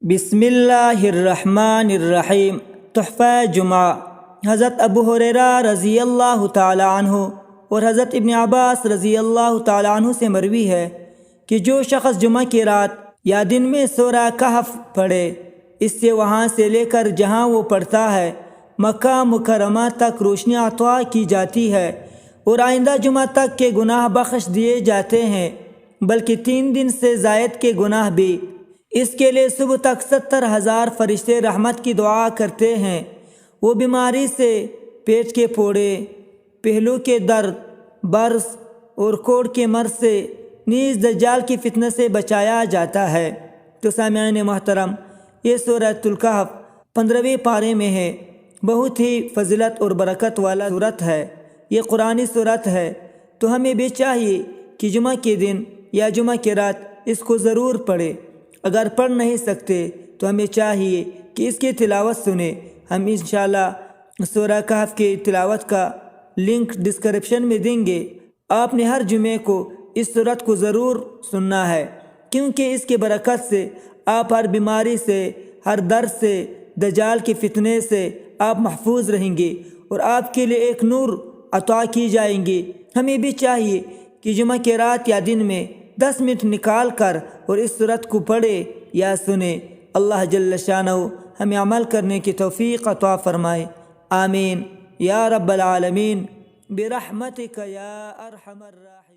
بسم اللہ الرحمن الرحیم۔ تحفہ جمعہ۔ حضرت ابو ہریرہ رضی اللہ تعالی عنہ اور حضرت ابن عباس رضی اللہ تعالی عنہ سے مروی ہے کہ جو شخص جمعہ کی رات یا دن میں سورہ کہف پڑھے، اس سے وہاں سے لے کر جہاں وہ پڑھتا ہے مکہ مکرمہ تک روشنی عطا کی جاتی ہے اور آئندہ جمعہ تک کے گناہ بخش دیے جاتے ہیں، بلکہ 3 دن سے زائد کے گناہ بھی۔ اس کے لیے صبح تک 70,000 فرشتے رحمت کی دعا کرتے ہیں۔ وہ بیماری سے، پیٹ کے پھوڑے، پہلو کے درد، برس اور کوڑ کے مرض سے، نیز دجال کی فتنہ سے بچایا جاتا ہے۔ تو سامعین محترم، یہ سورۃ الکہف 15ویں پارے میں ہے۔ بہت ہی فضیلت اور برکت والا سورت ہے۔ یہ قرآنی سورت ہے، تو ہمیں بھی چاہیے کہ جمعہ کے دن یا جمعہ کی رات اس کو ضرور پڑھیں۔ اگر پڑھ نہیں سکتے تو ہمیں چاہیے کہ اس کی تلاوت سنیں۔ ہم انشاءاللہ سورہ کہف کی تلاوت کا لنک ڈسکرپشن میں دیں گے۔ آپ نے ہر جمعے کو اس سورت کو ضرور سننا ہے، کیونکہ اس کی برکت سے آپ ہر بیماری سے، ہر درد سے، دجال کے فتنے سے آپ محفوظ رہیں گے اور آپ کے لیے ایک نور عطا کی جائیں گی۔ ہمیں بھی چاہیے کہ جمعہ کی رات یا دن میں 10 منٹ نکال کر اور اس سورت کو پڑھے یا سنے۔ اللہ جل شانہ ہمیں عمل کرنے کی توفیق عطا فرمائے، آمین یا رب العالمین، برحمتک یا ارحم الراحمین۔